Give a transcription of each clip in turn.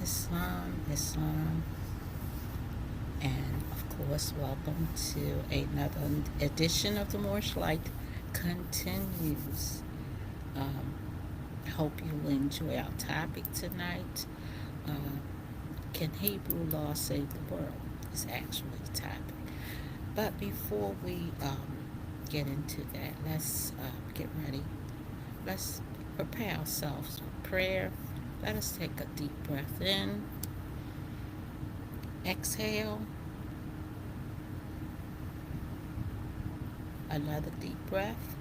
Islam, and of course, welcome to another edition of the Moorish Light Continues. Um, hope you will enjoy our topic tonight. Uh, can Hebrew law save the world? Is actually the topic. But before we get into that, let's get ready. Let's prepare ourselves for prayer. Let us take a deep breath in, exhale, another deep breath,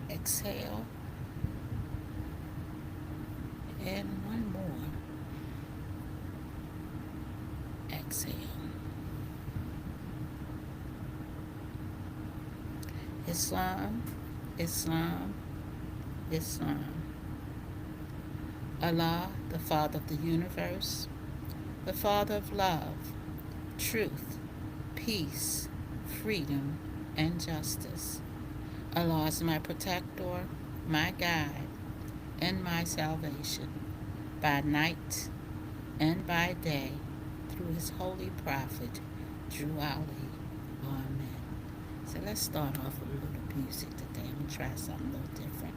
exhale, and one more, exhale. Islam, Islam, Islam. Allah, the Father of the universe, the Father of love, truth, peace, freedom, and justice. Allah is my protector, my guide, and my salvation, by night and by day, through his holy prophet, Drew Ali. Amen. So let's start off with a little music today. I'm going to try something a little different.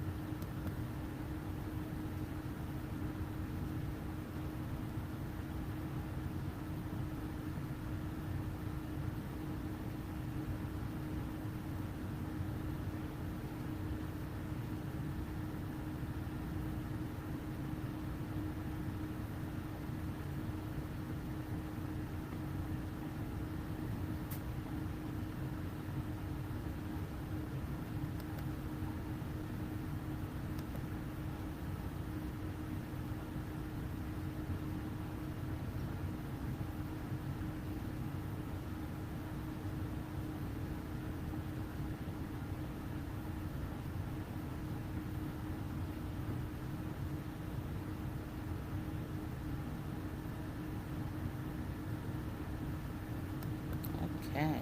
Okay.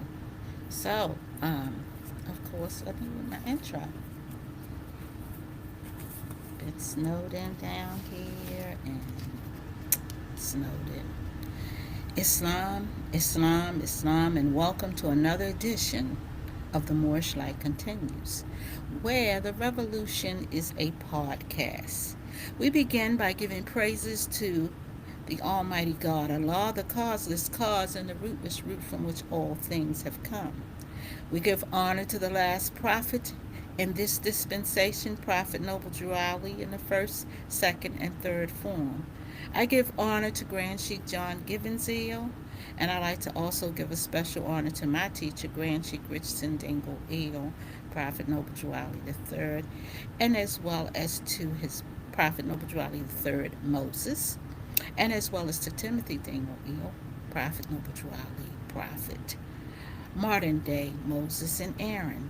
So, of course, let me do my intro. It's snowed in down here and snowed in. Islam, Islam, Islam, and welcome to another edition of the Moorish Light Continues, where the revolution is a podcast. We begin by giving praises to the Almighty God, Allah, the causeless cause and the rootless root from which all things have come. We give honor to the last prophet in this dispensation, Prophet Noble Drew Ali, in the first, second, and third form. I give honor to Grand Sheikh John Givenzeal, and I like to also give a special honor to my teacher, Grand Sheikh Richardson Dingle Eel, Prophet Noble Drew Ali III, and as well as to his Prophet Noble Drew Ali III, Moses, and as well as to Timothy Dingle Eel, Prophet Noble Drew Ali, Prophet. Modern day Moses and Aaron.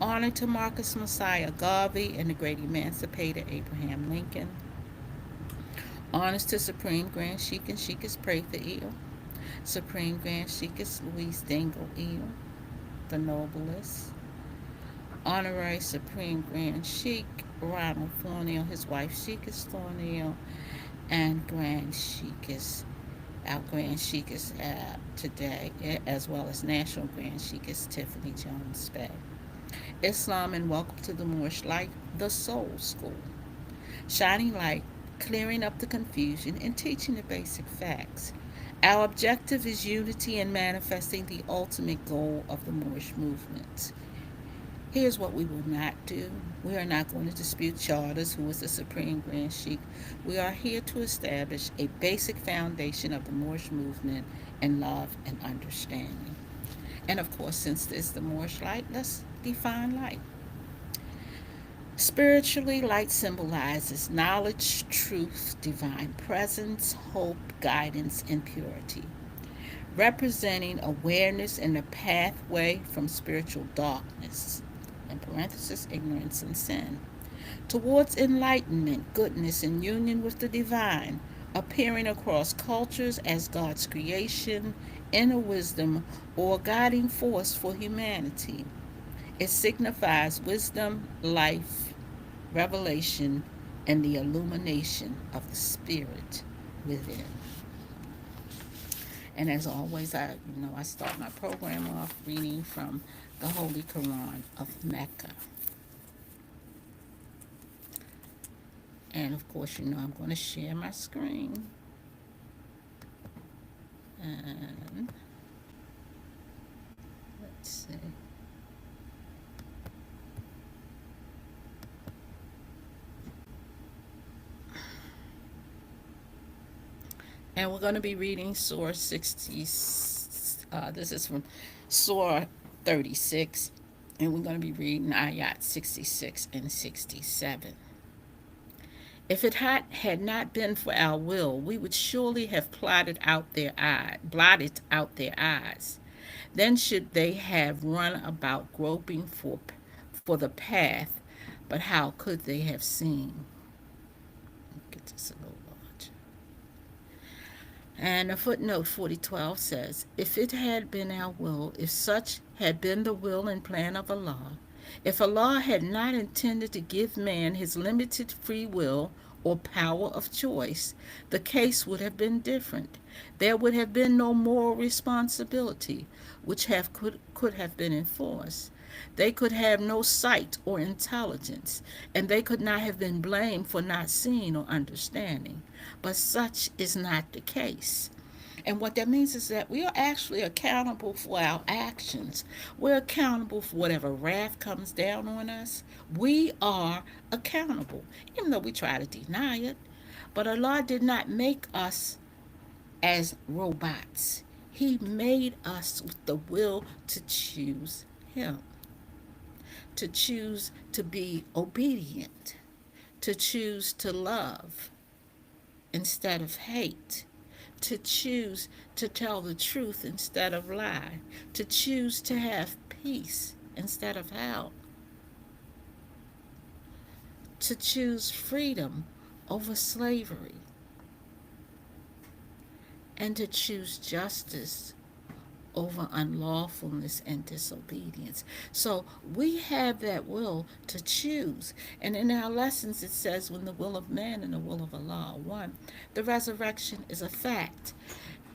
Honor to Marcus Messiah Garvey and the great emancipator Abraham Lincoln. Honors to Supreme Grand Sheik and Sheikess Prather Eel. Supreme Grand Sheikess Louise Dingle Eel, the noblest. Honorary Supreme Grand Sheik Ronald Thornhill, his wife Sheikess Thornhill, and Grand Sheikess, our Grand Sheikess today, as well as National Grand Sheikess Tiffany Jones Spey. Islam, and welcome to the Moorish Light, the Soul School. Shining light, clearing up the confusion, and teaching the basic facts. Our objective is unity and manifesting the ultimate goal of the Moorish movement. Here's what we will not do. We are not going to dispute Charters, who is the Supreme Grand Sheik. We are here to establish a basic foundation of the Moorish movement in love and understanding. And of course, since this is the Moorish light, let's define light. Spiritually, light symbolizes knowledge, truth, divine presence, hope, guidance, and purity, representing awareness and the pathway from spiritual darkness, in parenthesis, ignorance and sin, towards enlightenment, goodness, and union with the divine, appearing across cultures as God's creation, inner wisdom, or guiding force for humanity. It signifies wisdom, life, revelation, and the illumination of the spirit within. And as always, I start my program off reading from the Holy Quran of Mecca. And of course, I'm going to share my screen. And let's see. And we're going to be reading Surah 60. This is from Surah 36. And we're going to be reading Ayat 66 and 67. If it had not been for our will, we would surely have blotted out their eyes. Then should they have run about groping for the path, but how could they have seen? Get this a little larger. And a footnote 4012 says, if it had been our will, if such had been the will and plan of Allah, if Allah had not intended to give man his limited free will or power of choice, the case would have been different. There would have been no moral responsibility which could have been enforced. They could have no sight or intelligence, and they could not have been blamed for not seeing or understanding. But such is not the case. And what that means is that we are actually accountable for our actions. We're accountable for whatever wrath comes down on us. We are accountable, even though we try to deny it. But Allah did not make us as robots. He made us with the will to choose Him, to choose to be obedient, to choose to love instead of hate, to choose to tell the truth instead of lie, to choose to have peace instead of hell, to choose freedom over slavery, and to choose justice over unlawfulness and disobedience. So we have that will to choose. And in our lessons, it says, when the will of man and the will of Allah are one, the resurrection is a fact.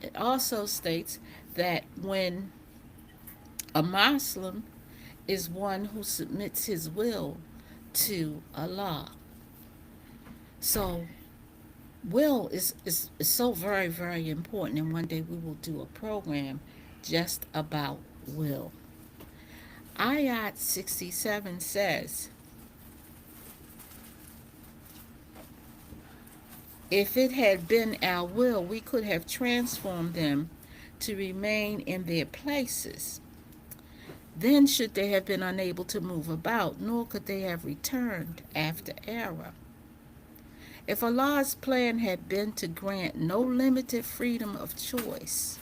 It also states that when a Muslim is one who submits his will to Allah. So will is so very, very important. And one day we will do a program just about will. Ayat 67 says, if it had been our will, we could have transformed them to remain in their places. Then should they have been unable to move about, nor could they have returned after error. If Allah's plan had been to grant no limited freedom of choice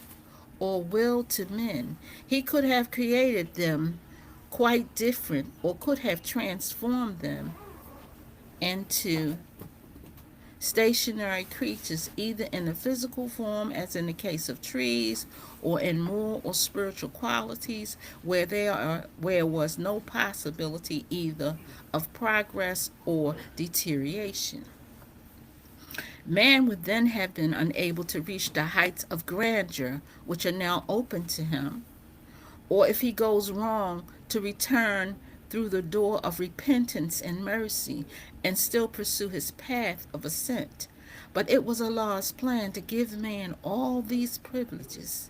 or will to men, He could have created them quite different, or could have transformed them into stationary creatures, either in a physical form, as in the case of trees, or in moral or spiritual qualities, where there was no possibility either of progress or deterioration. Man would then have been unable to reach the heights of grandeur which are now open to him, or if he goes wrong, to return through the door of repentance and mercy and still pursue his path of ascent. But it was Allah's plan to give man all these privileges,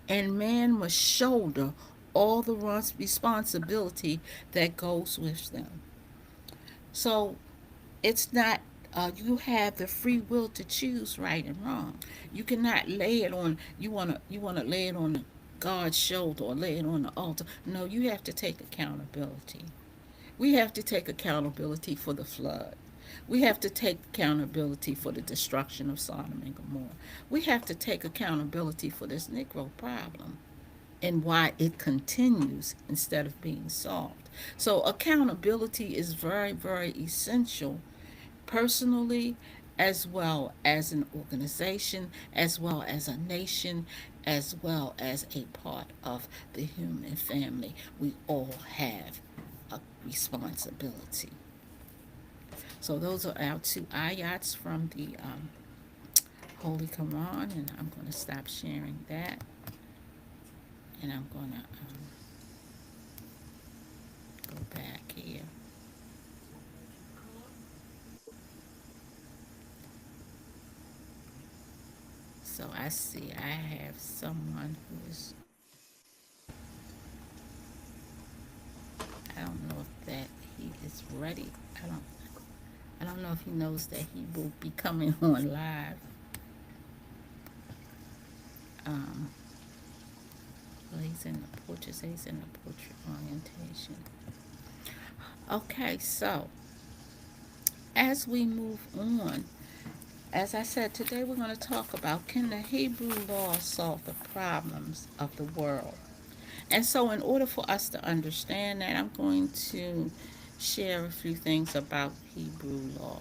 and man must shoulder all the responsibility that goes with them. So it's not you have the free will to choose right and wrong. You cannot lay it on you want to lay it on God's shoulder or lay it on the altar. No, you have to take accountability. We have to take accountability for the flood. We have to take accountability for the destruction of Sodom and Gomorrah. We have to take accountability for this Negro problem and why it continues instead of being solved. So accountability is very, very essential, personally, as well as an organization, as well as a nation, as well as a part of the human family. We all have a responsibility. So those are our two ayats from the Holy Quran, and I'm going to stop sharing that, and I'm going to go back here. So I see I have someone who is, I don't know if that he is ready. I don't I don't know if he knows that he will be coming on live. Um, well, he's in the portrait. He's in the portrait orientation. Okay, so as we move on, as I said, today we're going to talk about, can the Hebrew law solve the problems of the world? And so, in order for us to understand that, I'm going to share a few things about Hebrew law.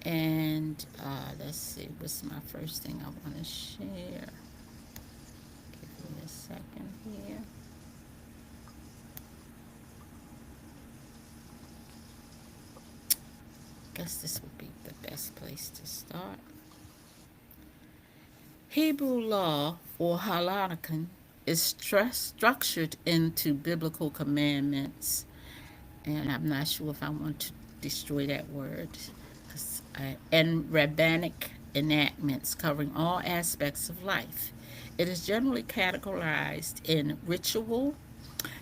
And let's see, what's my first thing I want to share? Give me a second here. Guess this would be the best place to start. Hebrew law, or halakha, is structured into biblical commandments, and I'm not sure if I want to destroy that word, and rabbinic enactments covering all aspects of life. It is generally categorized in ritual,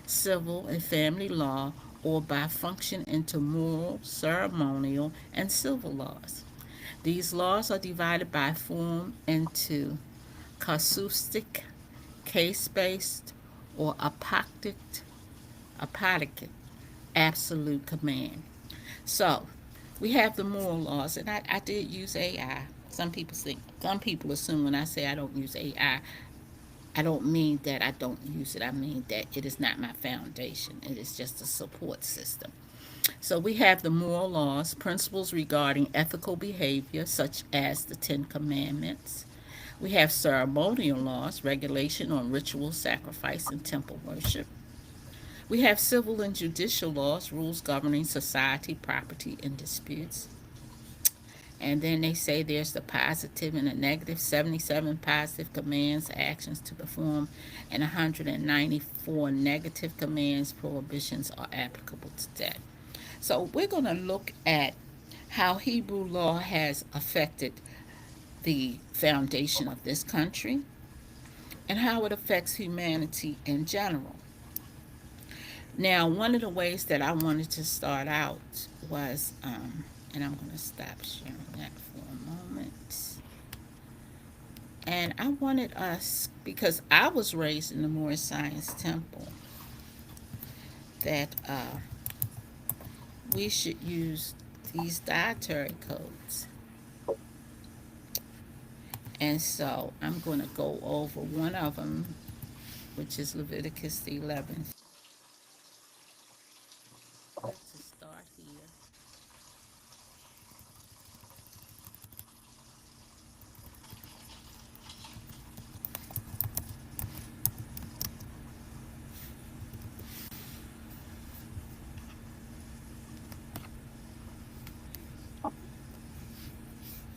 civil, and family law, or by function into moral, ceremonial, and civil laws. These laws are divided by form into casuistic, case-based, or apodictic, absolute command. So we have the moral laws, and I did use AI. Some people assume when I say I don't use AI, I don't mean that I don't use it. I mean that it is not my foundation. It is just a support system. So we have the moral laws, principles regarding ethical behavior, such as the Ten Commandments. We have ceremonial laws, regulation on ritual sacrifice and temple worship. We have civil and judicial laws, rules governing society, property, and disputes. And then they say there's the positive and the negative, 77 positive commands, actions to perform, and 194 negative commands, prohibitions are applicable to that. So we're going to look at how Hebrew law has affected the foundation of this country and how it affects humanity in general. Now, one of the ways that I wanted to start out was, and I'm going to stop sharing that for a moment. And I wanted us, because I was raised in the Moorish Science Temple, that we should use these dietary codes. And so I'm going to go over one of them, which is Leviticus the 11th. To start here.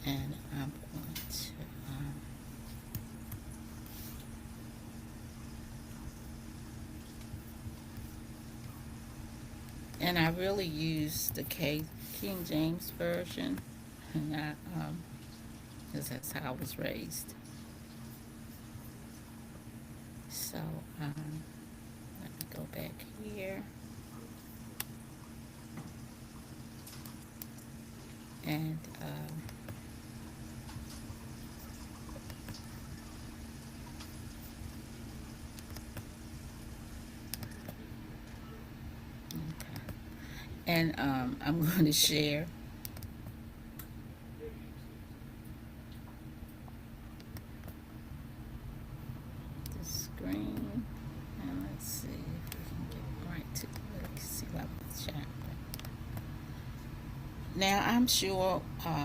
And I'm going to and I really use the King James version, and because that's how I was raised. So let me go back here, and okay. And I'm going to share the screen, and let's see if we can get right to it. Let's see what chapter. Now I'm sure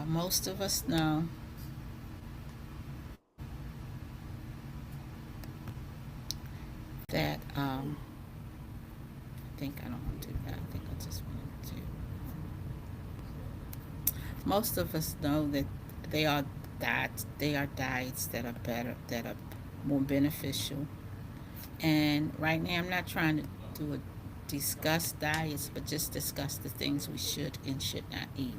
most of us know that I think I don't want to do that. I think I just want to do Most of us know that they are diets that are better, that are more beneficial. And right now, I'm not trying to do a discuss diets, but just discuss the things we should and should not eat.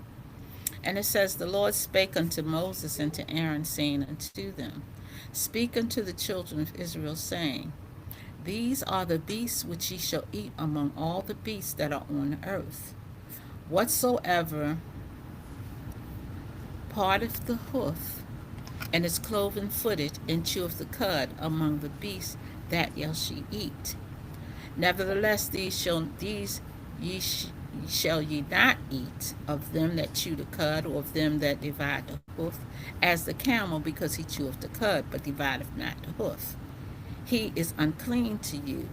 And it says, The Lord spake unto Moses and to Aaron, saying unto them, Speak unto the children of Israel, saying, These are the beasts which ye shall eat among all the beasts that are on the earth. Whatsoever parteth the hoof, and is cloven footed, and cheweth the cud among the beasts, that ye eat. Nevertheless, shall ye not eat of them that chew the cud, or of them that divide the hoof, as the camel, because he cheweth the cud, but divideth not the hoof. He is unclean to you.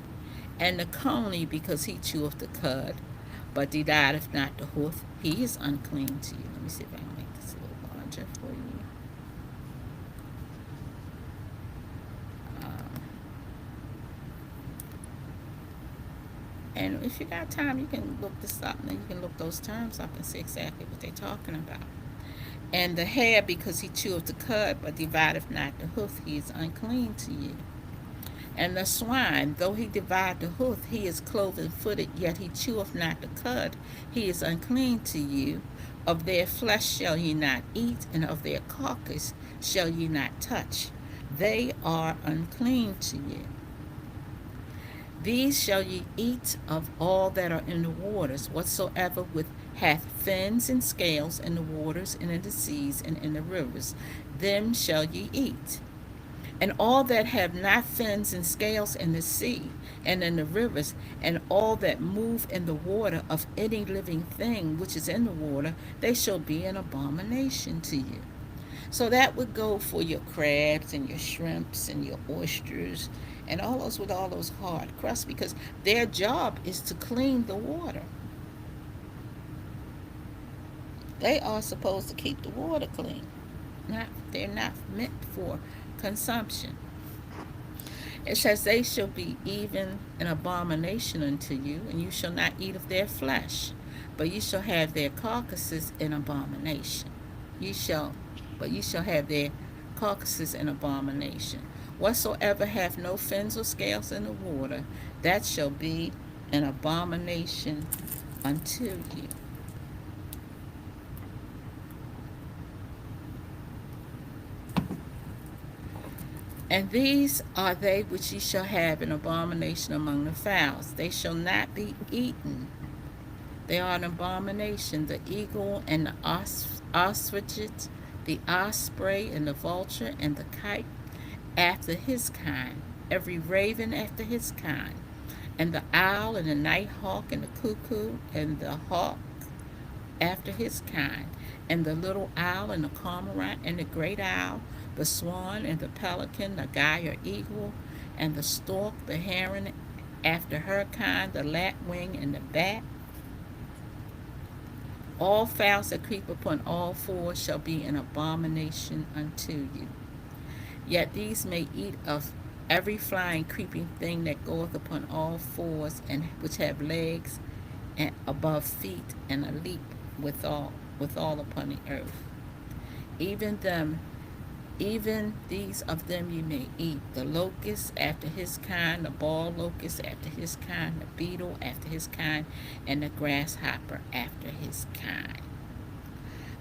And the coney, because he cheweth the cud, but divideth not the hoof, he is unclean to you. Let me see if I can make this a little larger for you. Um, and if you got time, you can look this up, and then you can look those terms up and see exactly what they're talking about. And the hare, because he cheweth the cud, but divideth not the hoof, he is unclean to you. And the swine, though he divide the hoof, he is cloven footed, yet he cheweth not the cud, he is unclean to you. Of their flesh shall ye not eat, and of their carcass shall ye not touch. They are unclean to you. These shall ye eat of all that are in the waters, whatsoever with hath fins and scales in the waters, and in the seas, and in the rivers, them shall ye eat. And all that have not fins and scales in the sea, and in the rivers, and all that move in the water of any living thing which is in the water, they shall be an abomination to you. So that would go for your crabs and your shrimps and your oysters and all those with all those hard crusts, because their job is to clean the water. They are supposed to keep the water clean. They're not meant for consumption. It says, They shall be even an abomination unto you, and you shall not eat of their flesh, but you shall have their carcasses in abomination. Ye shall, but ye shall have their carcasses in abomination. Whatsoever hath no fins or scales in the water, that shall be an abomination unto you. And these are they which ye shall have an abomination among the fowls. They shall not be eaten. They are an abomination: the eagle and the ostrich, the osprey and the vulture and the kite after his kind, every raven after his kind, and the owl and the night hawk and the cuckoo and the hawk after his kind, and the little owl and the cormorant and the great owl, the swan and the pelican, the gyre eagle, and the stork, the heron after her kind, the lapwing and the bat. All fowls that creep upon all fours shall be an abomination unto you. Yet these may eat of every flying creeping thing that goeth upon all fours, and which have legs and above feet, and a leap withal upon the earth. Even them, even these of them you may eat: the locust after his kind, the ball locust after his kind, the beetle after his kind, and the grasshopper after his kind.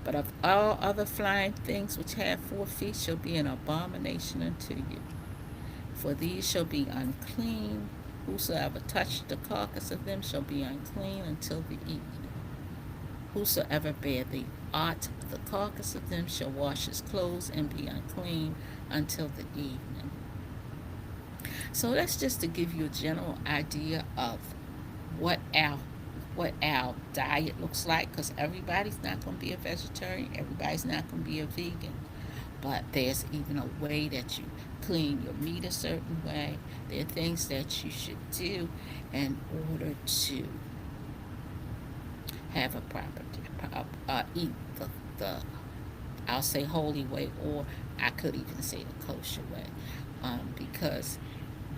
But of all other flying things which have 4 feet shall be an abomination unto you. For these shall be unclean. Whosoever toucheth the carcass of them shall be unclean until the evening. Whosoever bear the ought of the carcass of them shall wash his clothes and be unclean until the evening. So that's just to give you a general idea of what our diet looks like, because everybody's not going to be a vegetarian, everybody's not going to be a vegan, but there's even a way that you clean your meat a certain way. There are things that you should do in order to have a proper eat the I'll say holy way, or I could even say the kosher way, because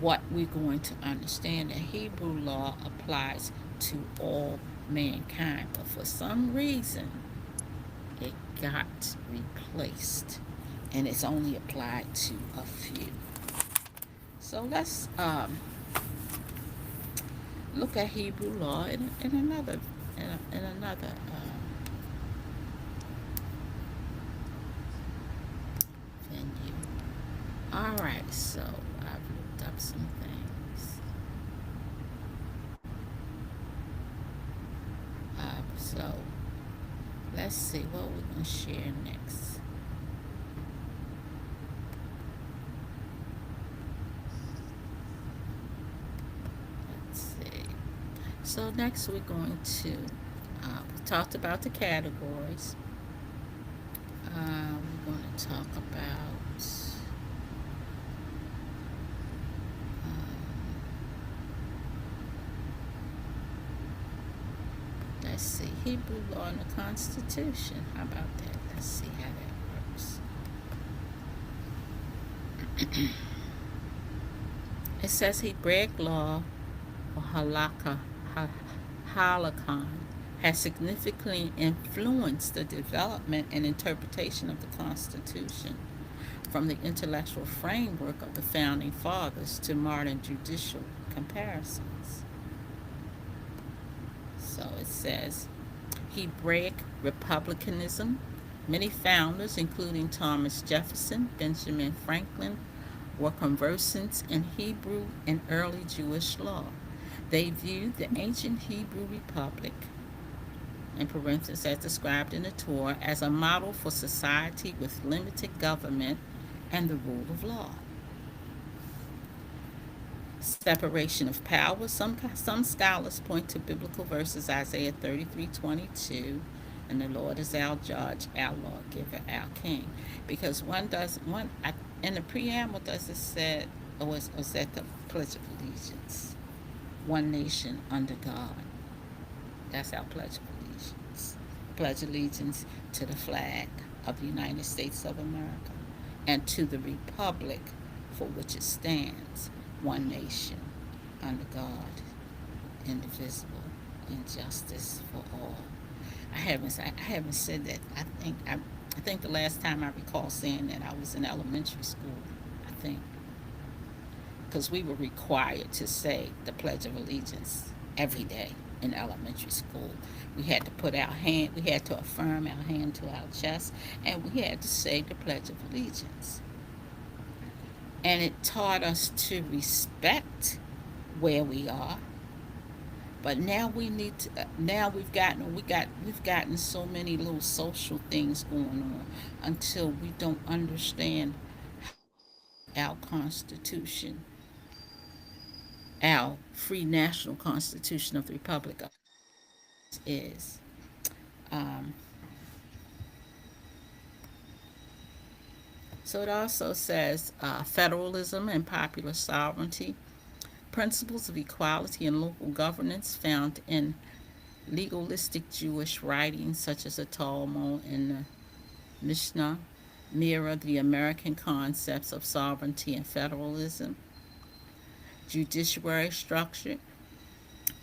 what we're going to understand, that Hebrew law applies to all mankind, but for some reason it got replaced, and it's only applied to a few. So let's look at Hebrew law in another in another venue. All right, so I've looked up some things. So let's see what we're gonna share next. Let's see. So next we're going to we talked about the categories. We're going to talk about let's see, Hebrew law and the Constitution. How about that? Let's see how that works. It says Hebraic law or halakha has significantly influenced the development and interpretation of the Constitution, from the intellectual framework of the founding fathers to modern judicial comparisons. So it says Hebraic republicanism. Many founders, including Thomas Jefferson, Benjamin Franklin, were conversant in Hebrew and early Jewish law. They viewed the ancient Hebrew Republic, in parentheses, as described in the Torah, as a model for society with limited government and the rule of law. Separation of power. Some scholars point to biblical verses Isaiah 33:22, and the Lord is our judge, our lawgiver, our king. Because one in the preamble does it said, or was that the Pledge of Allegiance? One nation under God. That's our Pledge of Allegiance. Pledge allegiance to the flag of the United States of America and to the republic for which it stands, one nation under God, indivisible, and justice for all. I haven't said that. I think the last time I recall saying that I was in elementary school. I think because we were required to say the Pledge of Allegiance every day in elementary school. We had to we had to affirm our hand to our chest, and we had to say the Pledge of Allegiance. And it taught us to respect where we are. But now we need to. Now we've gotten so many little social things going on until we don't understand our Constitution, our free national Constitution of the Republic is. Um, so it also says federalism and popular sovereignty, principles of equality and local governance found in legalistic Jewish writings such as the Talmud and the Mishnah mirror the American concepts of sovereignty and federalism. Judiciary structure.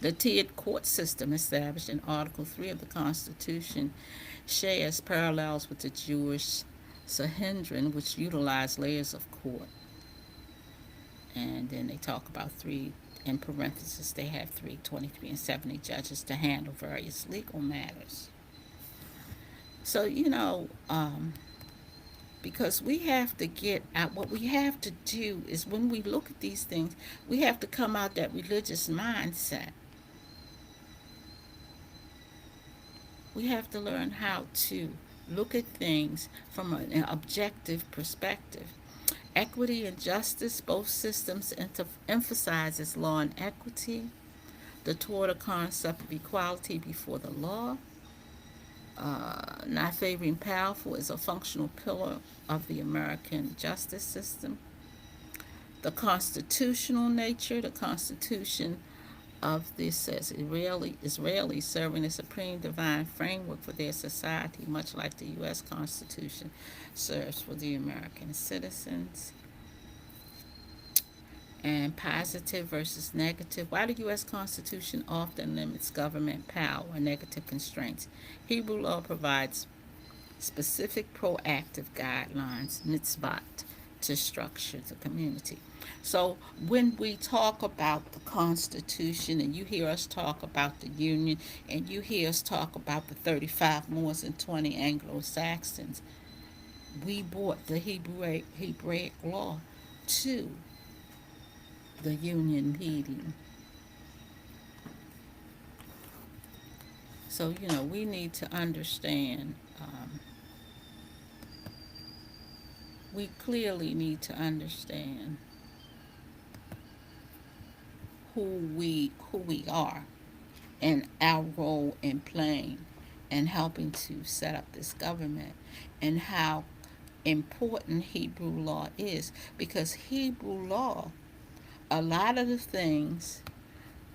The tiered court system established in Article 3 of the Constitution shares parallels with the Jewish Sanhedrin, which utilized layers of court. And then they talk about three, in parentheses, they have 23 and 70 judges to handle various legal matters. So, because we have to get out, what we have to do is when we look at these things, we have to come out that religious mindset. We have to learn how to look at things from an objective perspective. Equity and justice, both systems emphasizes law and equity. The Torah concept of equality before the law. Not favoring powerful is a functional pillar of the American justice system. The constitutional nature, the Constitution of this says Israelis serving the supreme divine framework for their society, much like the U.S. Constitution serves for the American citizens. And positive versus negative. Why the U.S. Constitution often limits government power and negative constraints. Hebrew law provides specific proactive guidelines, mitzvot, to structure the community. So when we talk about the Constitution, and you hear us talk about the Union, and you hear us talk about the 35 Moors and 20 Anglo Saxons, we brought the Hebraic law to the Union meeting. So, we need to understand, we clearly need to understand who we are and our role in playing and helping to set up this government, and how important Hebrew law is, because Hebrew law, a lot of the things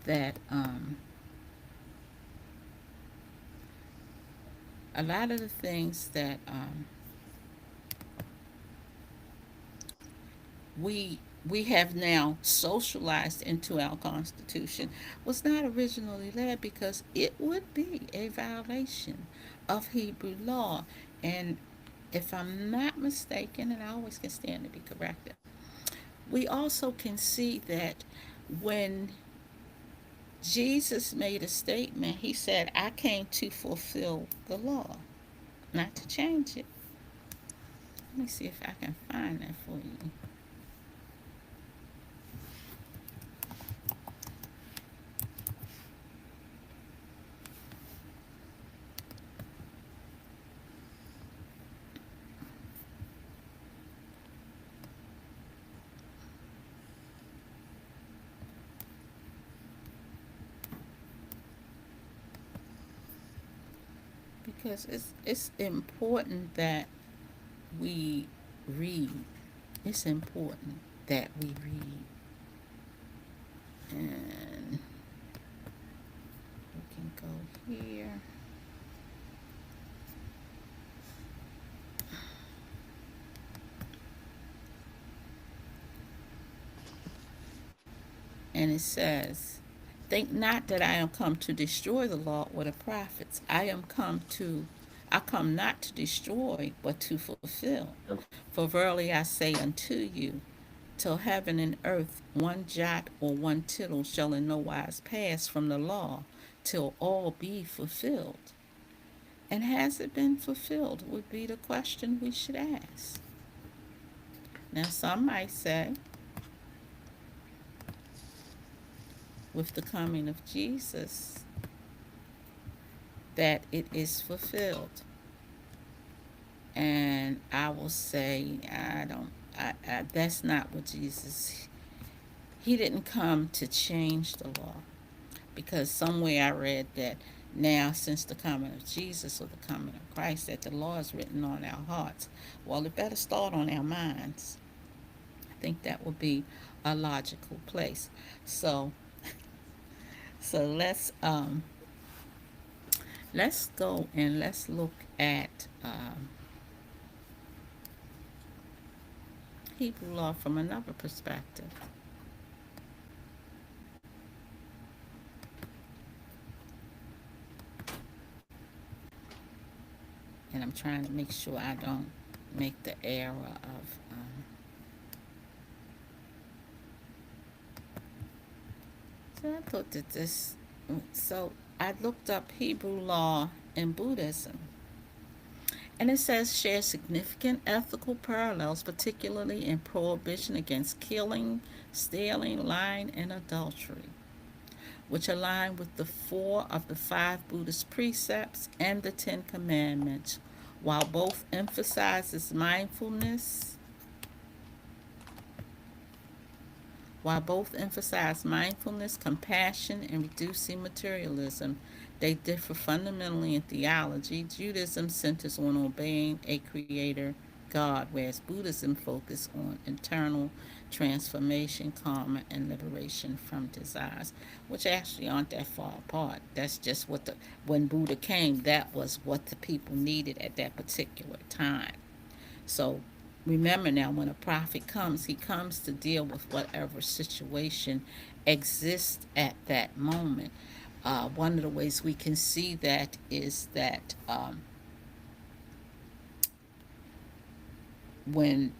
that a lot of the things that we have now socialized into our Constitution was not originally there, because it would be a violation of Hebrew law. And if I'm not mistaken, and I always can stand to be corrected, we also can see that when Jesus made a statement, he said, I came to fulfill the law, not to change it. Let me see if I can find that for you. Because it's important that we read. It's important that we read. And we can go here. And it says, think not that I am come to destroy the law or the prophets. I come not to destroy, but to fulfill. For verily I say unto you, till heaven and earth, one jot or one tittle shall in no wise pass from the law, till all be fulfilled. And has it been fulfilled, would be the question we should ask. Now, some might say, with the coming of Jesus, that it is fulfilled. And I will say, that's not what Jesus, he didn't come to change the law. Because somewhere I read that now, since the coming of Jesus, or the coming of Christ, that the law is written on our hearts. Well, it better start on our minds. I think that would be a logical place. So let's go and let's look at Hebrew law from another perspective. And I'm trying to make sure I don't make the error of so I thought that this so I looked up Hebrew law and Buddhism. And it says share significant ethical parallels, particularly in prohibition against killing, stealing, lying, and adultery, which align with the 4 of the 5 Buddhist precepts and the 10 Commandments, while both emphasizes mindfulness. While both emphasize mindfulness, compassion, and reducing materialism, they differ fundamentally in theology. Judaism centers on obeying a creator God, whereas Buddhism focuses on internal transformation, karma, and liberation from desires, which actually aren't that far apart. That's just when Buddha came, that was what the people needed at that particular time. So remember now, when a prophet comes, he comes to deal with whatever situation exists at that moment. One of the ways we can see that is that When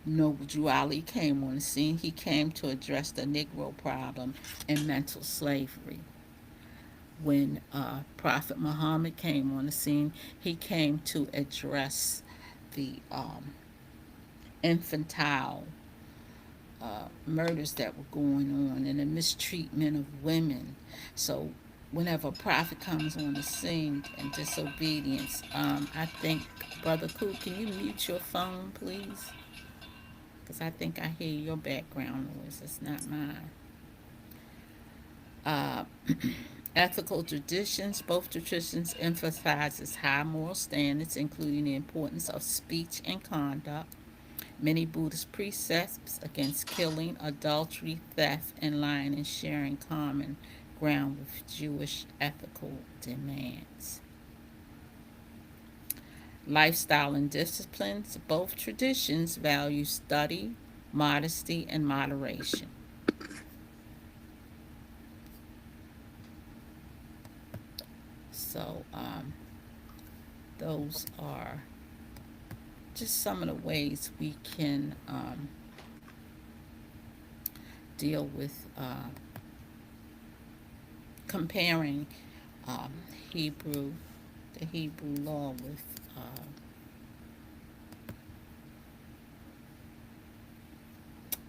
Noble Ali came on the scene, he came to address the Negro problem and mental slavery. When Prophet Muhammad came on the scene, he came to address the infantile murders that were going on and the mistreatment of women. So, whenever a prophet comes on the scene and disobedience, I think, Brother Coop, can you mute your phone, please? Because I think I hear your background noise. It's not mine. Uh, Ethical traditions. Both traditions emphasizes high moral standards, including the importance of speech and conduct. Many Buddhist precepts against killing, adultery, theft, and lying and sharing common ground with Jewish ethical demands. Lifestyle and disciplines. Both traditions value study, modesty, and moderation. So, those are just some of the ways we can deal with comparing um, Hebrew, the Hebrew law with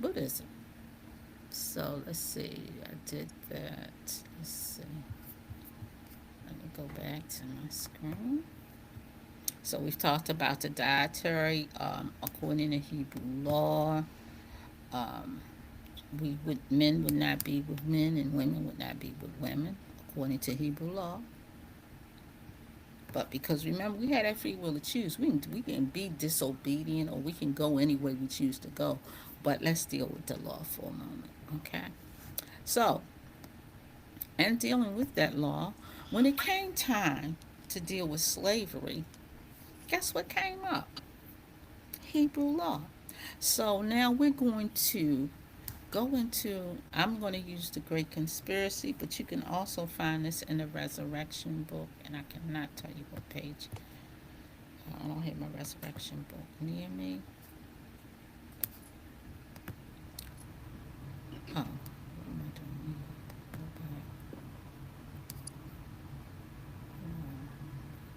Buddhism. So let's see, I did that. Let's see. Let me go back to my screen. So we've talked about the dietary according to Hebrew law. Um, men would not be with men and women would not be with women according to Hebrew law. But because remember, we had that free will to choose. We can be disobedient or we can go any way we choose to go. But let's deal with the law for a moment, okay? So, and dealing with that law, when it came time to deal with slavery, guess what came up? Hebrew law. So now we're going to go into, I'm going to use the Great Conspiracy, but you can also find this in the Resurrection book, and I cannot tell you what page. I don't have my Resurrection book near me. Oh, what am I doing? Go back.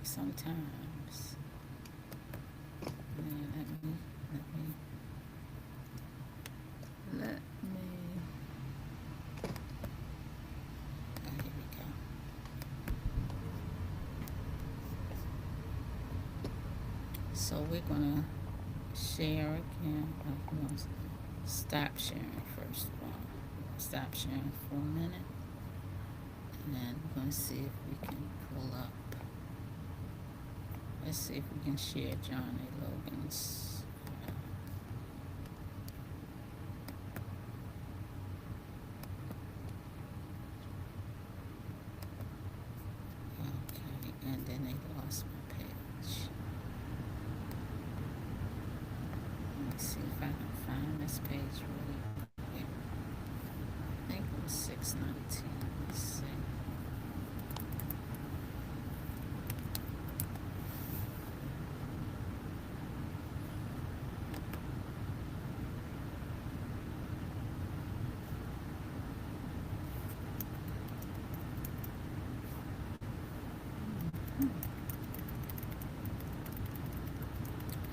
Sometimes. Let me. Oh, here we go. So we're gonna share again. I'm gonna stop sharing first of all. Stop sharing for a minute, and then we're gonna see if we can pull up. Let's see if we can share John A. Logan's. Okay, and then they lost my page. Let me see if I can find this page really quick. I think it was 619. Let's see.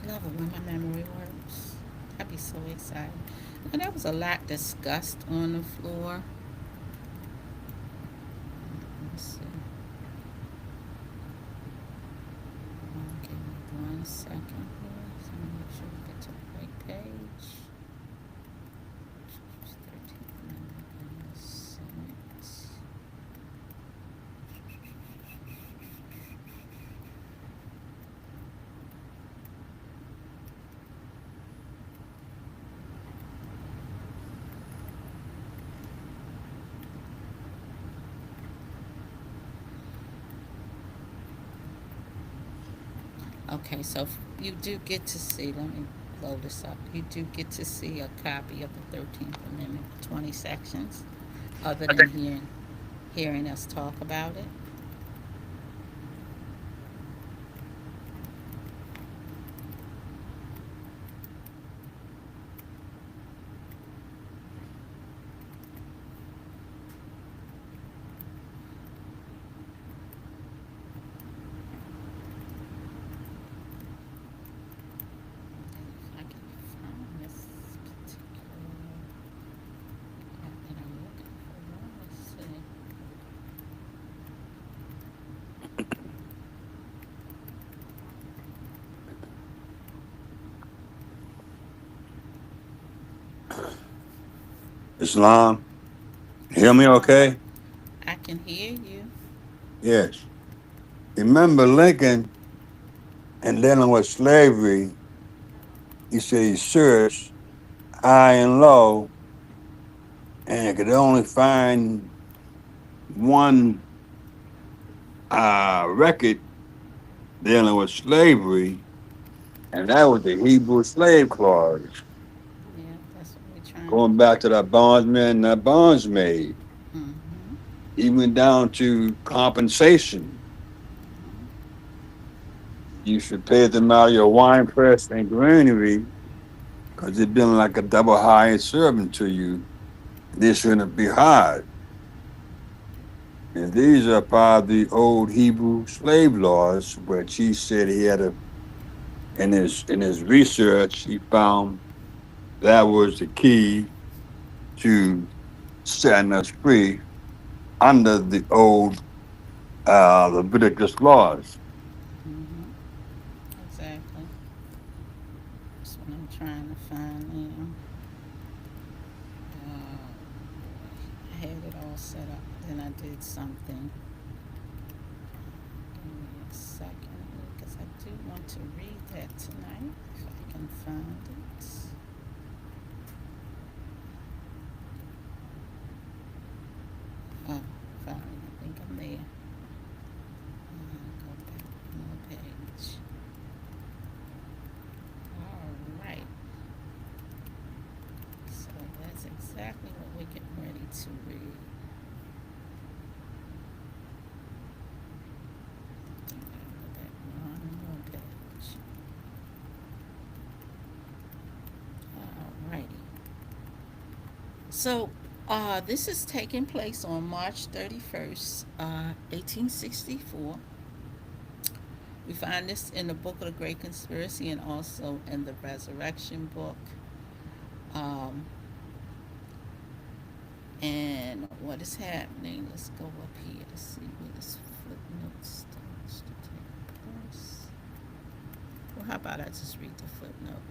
Love it when my memory works. I'd be so excited. And there was a lot discussed on the floor. Let's see. Give me 1 second here. So make sure we get to the right page. 13th Amendment in the Senate. Okay, so you do get to see, let me load this up. You do get to see a copy of the 13th Amendment, 20 sections, other than hearing us talk about it. Islam. Hear me Uh, okay? I can hear you. Yes. Remember Lincoln and dealing with slavery, he said he searched high and low and could only find one record dealing with slavery, and that was the Hebrew slave clause, Yeah, that's what we're trying going back to that bondsman and that bondsmaid, to. Mm-hmm. even down to compensation. Mm-hmm. You should pay them out of your wine press and granary because they've been like a double hired servant to you. They shouldn't be hired. And these are part of the old Hebrew slave laws, which he said he had a in his research, he found that was the key to setting us free under the old Leviticus laws. Mm-hmm. Exactly. That's what I'm trying to find now. I had it all set up. Then I did something. Give me a second because I do want to read that tonight if I can find it. Oh, fine. I think I'm there. Go back one more page. All right. So that's exactly what we're getting ready to read. Go back one more page. All righty. So, this is taking place on March 31st, 1864. We find this in the Book of the Great Conspiracy and also in the Resurrection book. Um, and what is happening? Let's go up here to see where this footnote starts to take place. Well, how about I just read the footnote?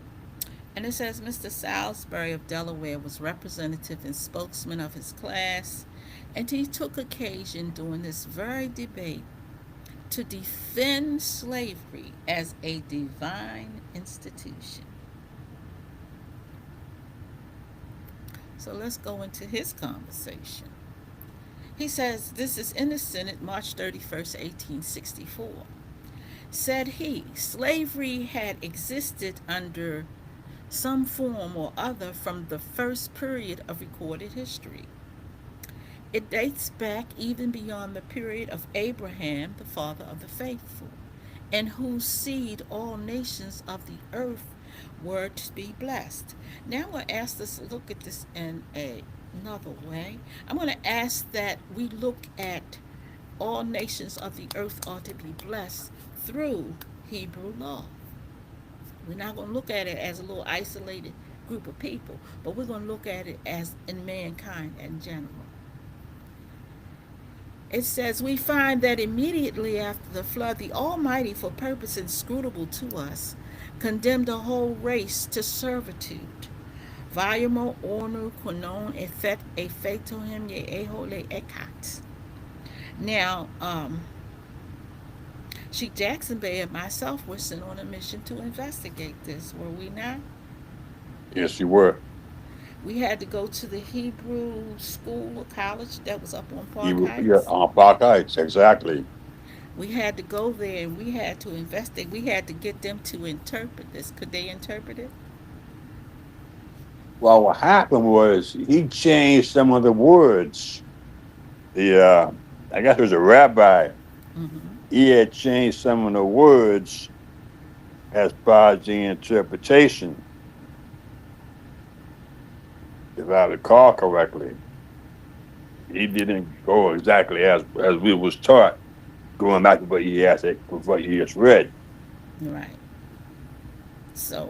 And it says Mr. Salisbury of Delaware was representative and spokesman of his class, and he took occasion during this very debate to defend slavery as a divine institution. So let's go into his conversation. He says, this is in the Senate, March 31st, 1864. Said he, slavery had existed under some form or other from the first period of recorded history. It dates back even beyond the period of Abraham, the father of the faithful, in whose seed all nations of the earth were to be blessed. Now I'm going to ask us to look at this in another way. I'm going to ask that we look at all nations of the earth are to be blessed through Hebrew law. We're not going to look at it as a little isolated group of people, but we're going to look at it as in mankind in general. It says, we find that immediately after the flood, the Almighty, for purpose inscrutable to us, condemned a whole race to servitude. Vayamo onu konon efet efetohem ye ehole ekat. Now, Sheikh Jackson Bay and myself were sent on a mission to investigate this, were we not? Yes, you were. We had to go to the Hebrew school or college that was up on You Park were, yeah, Heights. on Park Heights, exactly. We had to go there and we had to investigate. We had to get them to interpret this. Could they interpret it? Well, what happened was he changed some of the words. I guess it was a rabbi. Mm-hmm. He had changed some of the words as far as the interpretation, if I recall correctly. He didn't go exactly as we was taught, going back to what he has what he just read. Right. So,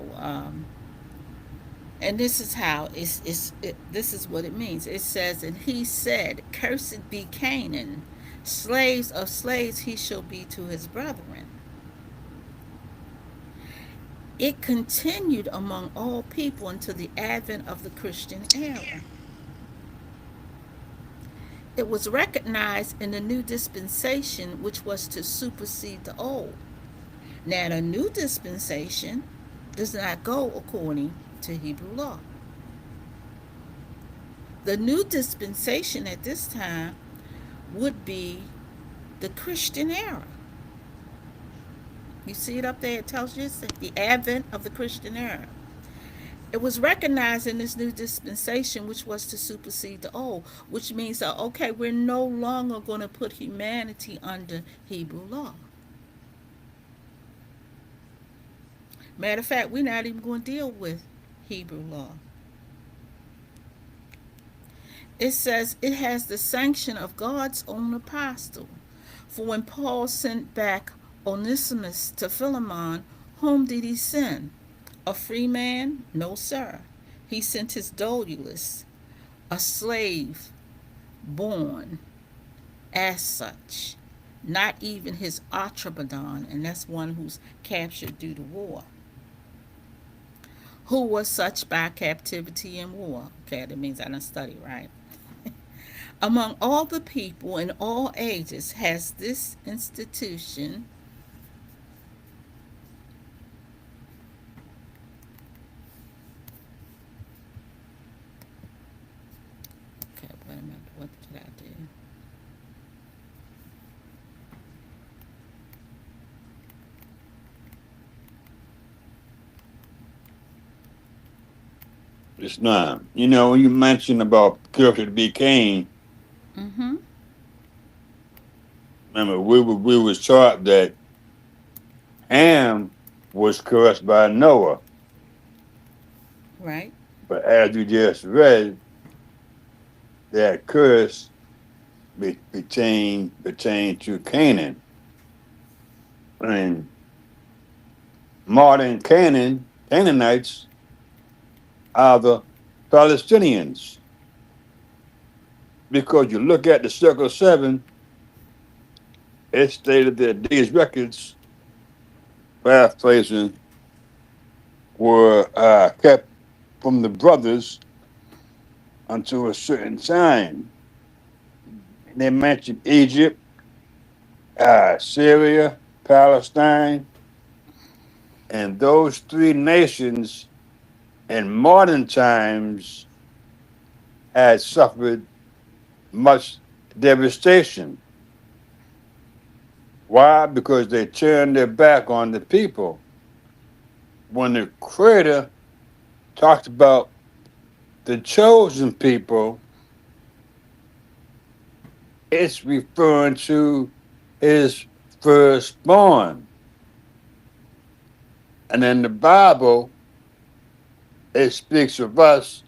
and this is how this is what it means. It says, and he said, "Cursed be Canaan, slaves of slaves he shall be to his brethren." It continued among all people until the advent of the Christian era. It was recognized in the new dispensation, which was to supersede the old. Now, the new dispensation does not go according to Hebrew law. The new dispensation at this time would be the Christian era. You see it up there? It tells you it's the advent of the Christian era. It was recognized in this new dispensation, which was to supersede the old, which means that, okay, we're no longer going to put humanity under Hebrew law. Matter of fact, we're not even going to deal with Hebrew law. It says it has the sanction of God's own apostle. For when Paul sent back Onesimus to Philemon, whom did he send? A free man? No, sir. He sent his dolulus, a slave born as such, not even his Atrabadon, and that's one who's captured due to war, who was such by captivity and war. Okay, that means I didn't study, right? Among all the people in all ages has this institution, okay, wait a minute, what did I do? It's not. You know, when you mentioned about cursed be Cain, Mm-hmm, remember we was taught that Ham was cursed by Noah, right, but as you just read, that curse pertained to Canaan. And modern Canaanites are the Palestinians. Because you look at the Circle 7, it stated that these records, paraphrasing, were kept from the brothers until a certain time. And they mentioned Egypt, Syria, Palestine, and those three nations in modern times had suffered much devastation. Why? Because they turned their back on the people. When the Creator talked about the chosen people, it's referring to his firstborn. And in the Bible, it speaks of us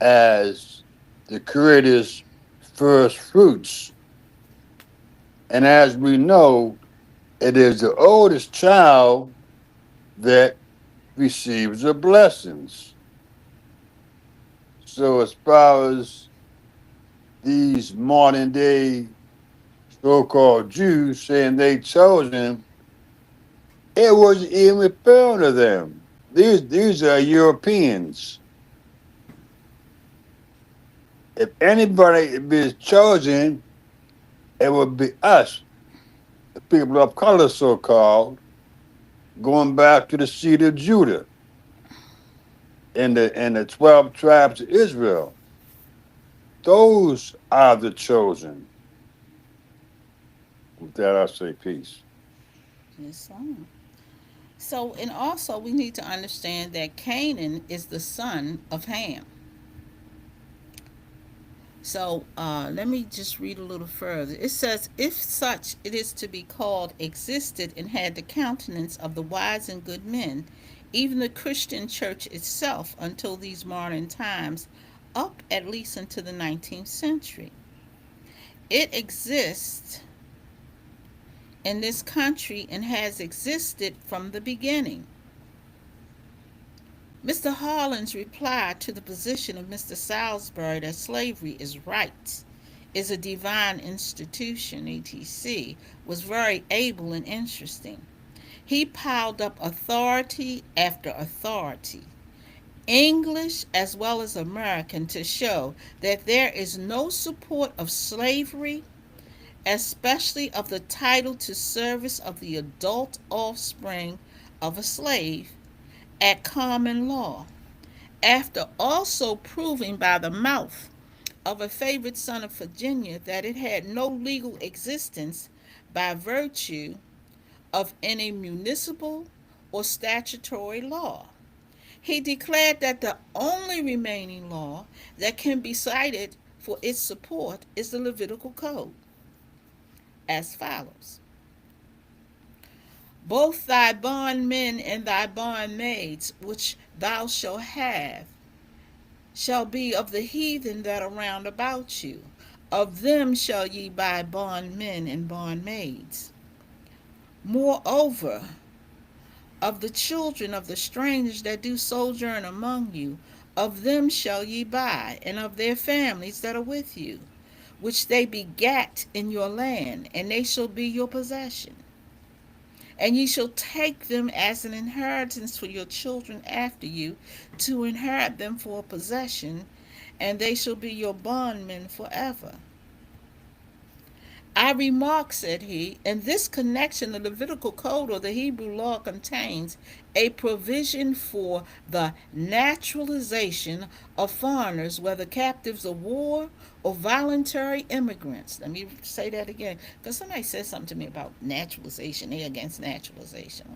as the Creator's first fruits. And as we know, it is the oldest child that receives the blessings. So, as far as these modern day so called Jews saying they chosen, it wasn't even referring to them. These are Europeans. If anybody is chosen, it would be us, the people of color, so called, going back to the seed of Judah and the 12 tribes of Israel. Those are the chosen. With that, I say peace. Islam. So, and also we need to understand that Canaan is the son of Ham. So let me just read a little further. It says, if such it is to be called existed and had the countenance of the wise and good men, even the Christian church itself until these modern times, up at least into the 19th century. It exists in this country and has existed from the beginning. Mr. Harlan's reply to the position of Mr. Salisbury that slavery is right, is a divine institution, etc., was very able and interesting. He piled up authority after authority English as well as American, to show that there is no support of slavery, especially of the title to service of the adult offspring of a slave, at common law, after also proving by the mouth of a favorite son of Virginia that it had no legal existence by virtue of any municipal or statutory law. He declared that the only remaining law that can be cited for its support is the Levitical Code, as follows: Both thy bondmen and thy bondmaids, which thou shalt have, shall be of the heathen that are round about you. Of them shall ye buy bondmen and bondmaids. Moreover, of the children of the strangers that do sojourn among you, of them shall ye buy, and of their families that are with you, which they begat in your land, and they shall be your possession. And ye shall take them as an inheritance for your children after you, to inherit them for a possession, and they shall be your bondmen forever. I remark, said he, in this connection, the Levitical Code or the Hebrew law contains a provision for the naturalization of foreigners, whether captives of war or voluntary immigrants. Let me say that again, because somebody said something to me about naturalization. They're against naturalization.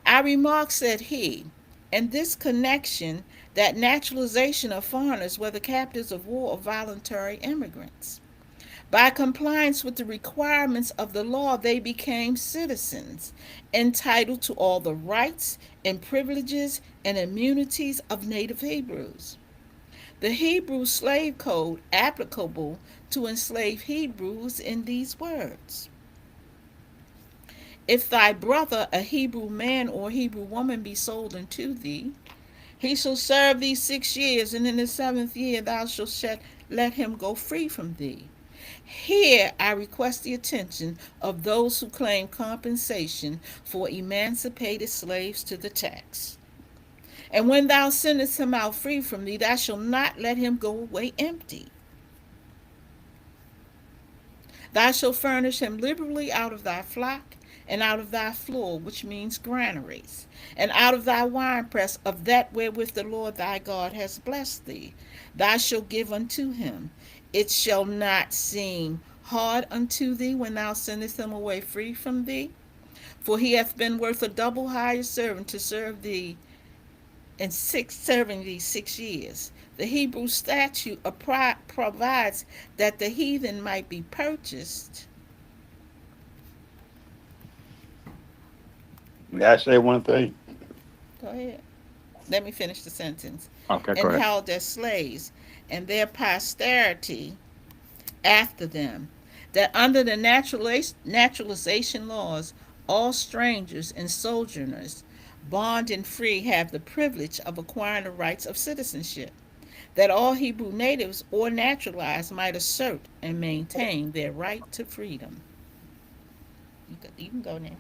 I remark, said he, in this connection, that naturalization of foreigners, whether captives of war or voluntary immigrants, by compliance with the requirements of the law, they became citizens, entitled to all the rights and privileges and immunities of native Hebrews. The Hebrew slave code applicable to enslaved Hebrews in these words: If thy brother, a Hebrew man or Hebrew woman, be sold unto thee, he shall serve thee 6 years, and in the seventh year thou shalt let him go free from thee. Here I request the attention of those who claim compensation for emancipated slaves to the text. And when thou sendest him out free from thee, thou shalt not let him go away empty. Thou shalt furnish him liberally out of thy flock, and out of thy floor, which means granaries, and out of thy winepress of that wherewith the Lord thy God has blessed thee. Thou shalt give unto him. It shall not seem hard unto thee when thou sendest him away free from thee, for he hath been worth a double hire servant to serve thee in serving thee 6 years. The Hebrew statute provides that the heathen might be purchased. May I say one thing? Go ahead. Let me finish the sentence. Okay, go And ahead. held as slaves, and their posterity after them, that under the naturalization laws, all strangers and sojourners, bond and free, have the privilege of acquiring the rights of citizenship, that all Hebrew natives or naturalized might assert and maintain their right to freedom. You can go now.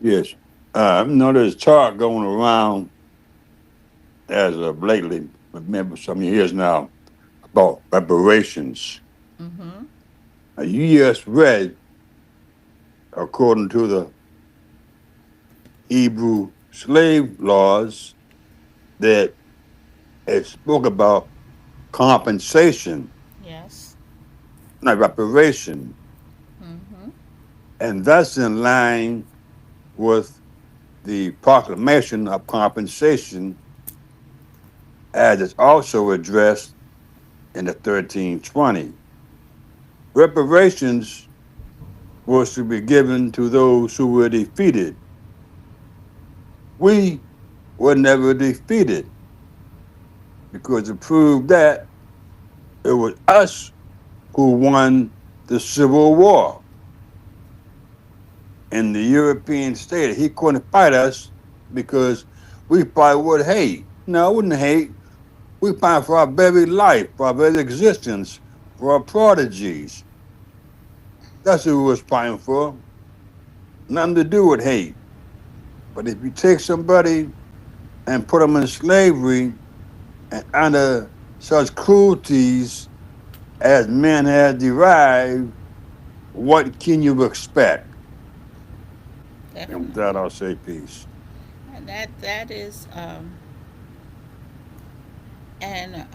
Yes. I know there's talk going around as of lately, maybe some years now, about reparations. Mm-hmm. You just read, according to the Hebrew slave laws, that it spoke about compensation, Yes. not reparation. Mm-hmm. And that's in line with the proclamation of compensation as it's also addressed in the 1320. Reparations was to be given to those who were defeated. We were never defeated because to prove that it was us who won the Civil War. And the European state, he couldn't fight us because we probably would hate. No, I wouldn't hate. We fight for our very life, for our very existence, for our prodigies. That's who we was fighting for. Nothing to do with hate. But if you take somebody and put them in slavery and under such cruelties as men have derived, what can you expect? And with that, Definitely. I'll say peace. And that is and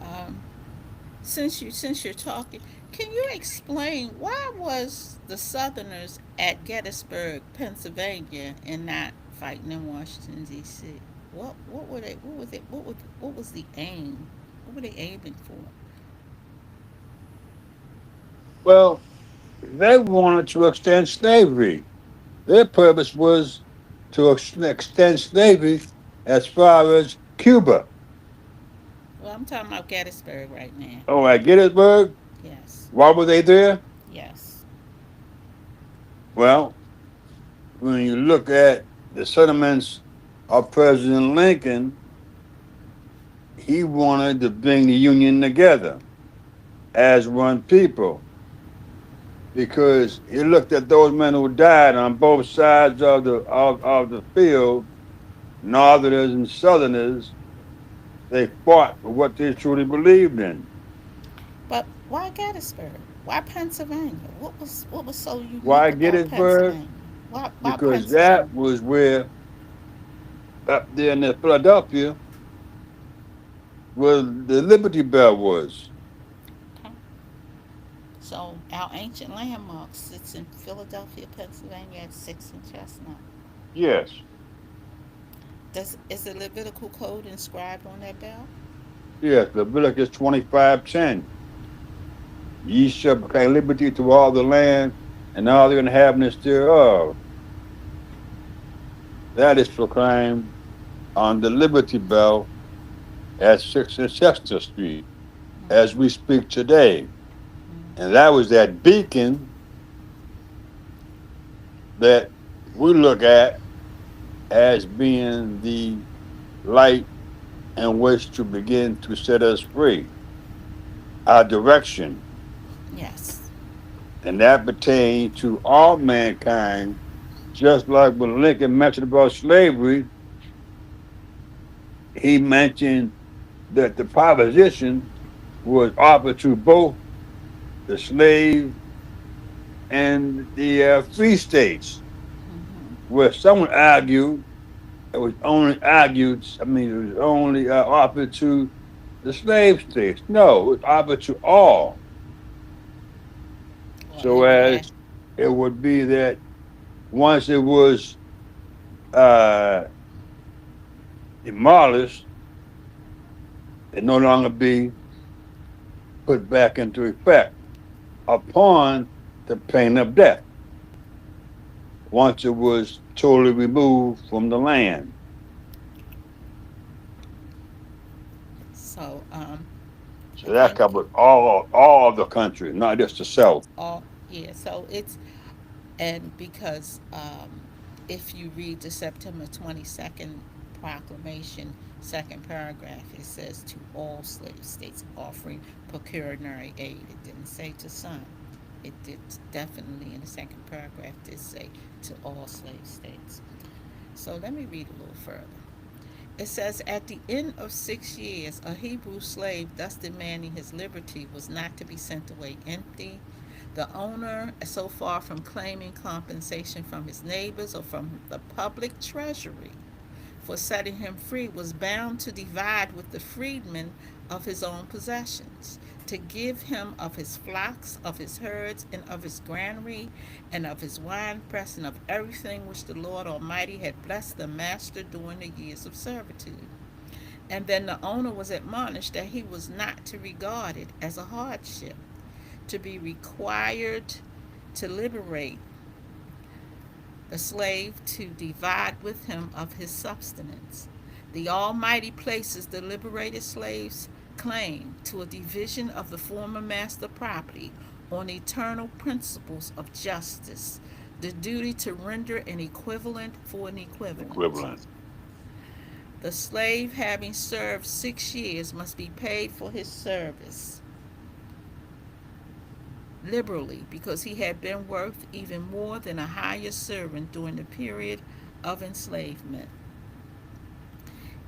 since you're talking, can you explain why was the Southerners at Gettysburg, Pennsylvania, and not fighting in Washington D.C.? What were they? What was the aim? What were they aiming for? Well, they wanted to extend slavery. Their purpose was to extend slavery as far as Cuba. Well, I'm talking about Gettysburg right now. Oh, at Gettysburg, Yes, why were they there? yes. Well, when you look at the sentiments of President Lincoln, he wanted to bring the Union together as one people because he looked at those men who died on both sides of the field, Northerners and Southerners. They fought for what they truly believed in. But why Gettysburg? Why Pennsylvania? What was so unique Why about Gettysburg? Pennsylvania? Why Because that Pennsylvania? was where up there in Philadelphia, where the Liberty Bell was. Okay. So our ancient landmark sits in Philadelphia, Pennsylvania at 6 and Chestnut. Yes, Is the Levitical code inscribed on that bell? yes. Leviticus 25:10. Ye shall proclaim liberty to all the land and all the inhabitants thereof. That is proclaimed on the Liberty Bell at 6th and Chester Street as we speak today. And that was that beacon that we look at as being the light in which to begin to set us free, our direction. Yes. And that pertains to all mankind, just like when Lincoln mentioned about slavery, he mentioned that the proposition was offered to both the slave and the free states, where someone argued it was only argued, I mean, it was only offered to the slave states. No, it was offered to all. Well, So as it would be that once it was uh, demolished, it no longer be put back into effect upon the pain of death once it was totally removed from the land. so So that again, covered all of the country, not just the South. all yeah. So it's and because if you read the September 22nd proclamation, second paragraph, it says to all slave states offering pecuniary aid. It didn't say to some. It did definitely in the second paragraph did say to all slave states. So let me read a little further. It says, at the end of 6 years, a Hebrew slave thus demanding his liberty was not to be sent away empty. The owner, so far from claiming compensation from his neighbors or from the public treasury for setting him free, was bound to divide with the freedman of his own possessions, to give him of his flocks, of his herds, and of his granary, and of his winepress, and of everything which the Lord Almighty had blessed the master during the years of servitude. And then the owner was admonished that he was not to regard it as a hardship, to be required to liberate the slave to divide with him of his substance. The Almighty places the liberated slave's claim to a division of the former master property on eternal principles of justice, the duty to render an equivalent for an equivalent. Equivalent. The slave, having served 6 years, must be paid for his service liberally because he had been worth even more than a hired servant during the period of enslavement.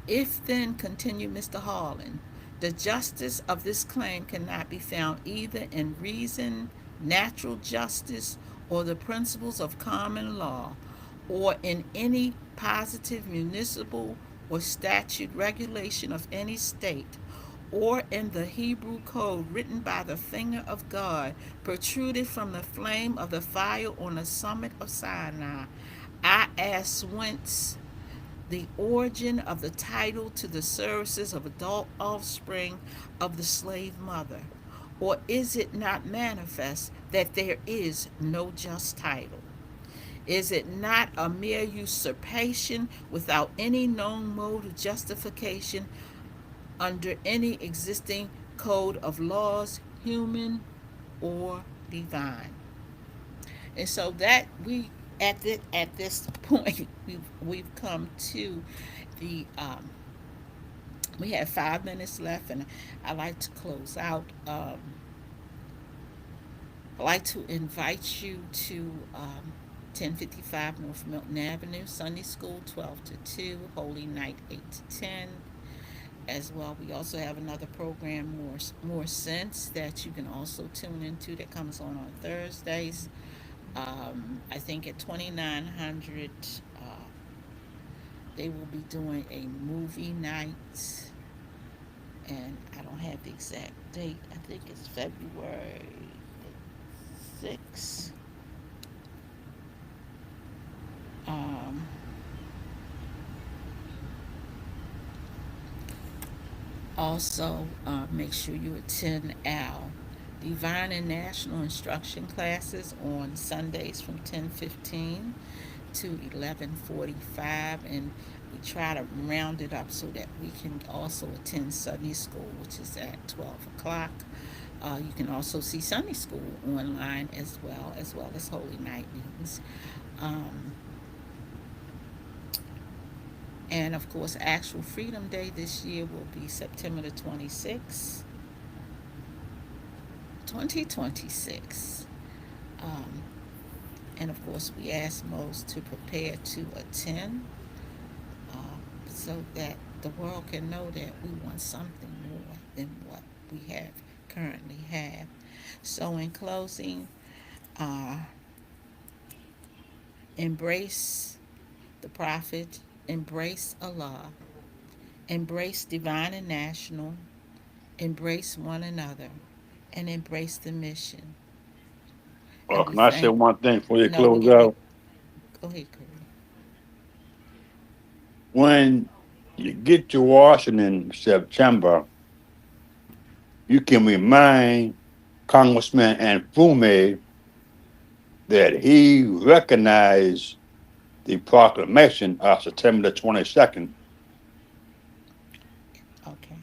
If then, continued Mr. Harlan, the justice of this claim cannot be found either in reason, natural justice, or the principles of common law, or in any positive municipal or statute regulation of any state, or in the Hebrew code written by the finger of God, protruded from the flame of the fire on the summit of Sinai, I ask whence the origin of the title to the services of adult offspring of the slave mother? Or is it not manifest that there is no just title? Is it not a mere usurpation without any known mode of justification under any existing code of laws, human or divine? And so that we at this point we've come to the we have 5 minutes left, and I like to close out. I like to invite you to 1055 North Milton Avenue, Sunday School 12 to 2, Holy Night 8 to 10. As well, we also have another program, More Sense, that you can also tune into, that comes on Thursdays. I think at 2900, they will be doing a movie night, and I don't have the exact date. I think it's February 6th. Um, Also, make sure you attend our Divine and National Instruction classes on Sundays from 10:15 to 11:45, and we try to round it up so that we can also attend Sunday school, which is at 12 o'clock. You can also see Sunday school online as well as Holy Night meetings. Um, and of course, actual Freedom Day this year will be September the 26th, 2026. Um, and of course, we ask most to prepare to attend, so that the world can know that we want something more than what we have currently have. So, in closing, uh, embrace the Prophet, embrace Allah, embrace divine and national, embrace one another, and embrace the mission. Well, And we can I say thank. one thing before you No, we're close getting ready. out? Go ahead, Curry. When you get to Washington in September, you can remind Congressman Anfume that he recognized the proclamation of September the 22nd. Okay,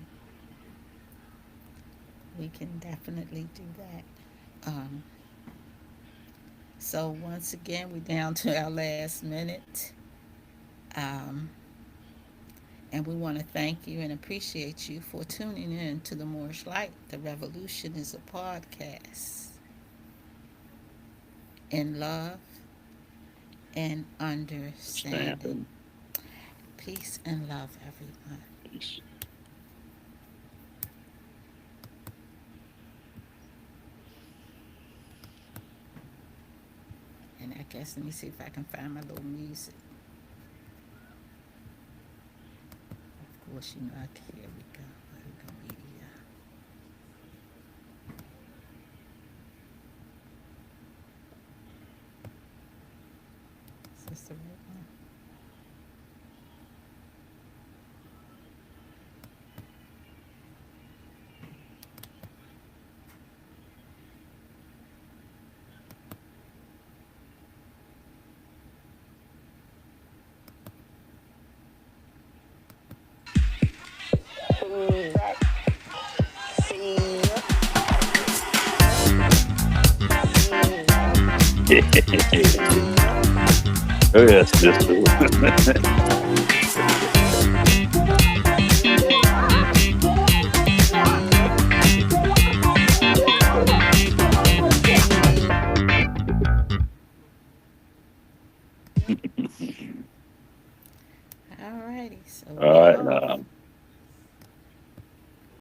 we can definitely do that. So once again, we're down to our last minute. Um, and we want to thank you and appreciate you for tuning in to the Moorish Light. The Revolution is a podcast in love and understanding. Stand. Peace and love, everyone. And I guess let me see if I can find my little music. Of course, you know, here we go. Here we go, media. Is this the right one? Oh, yes, this too. All right. righty. So All we right off. now.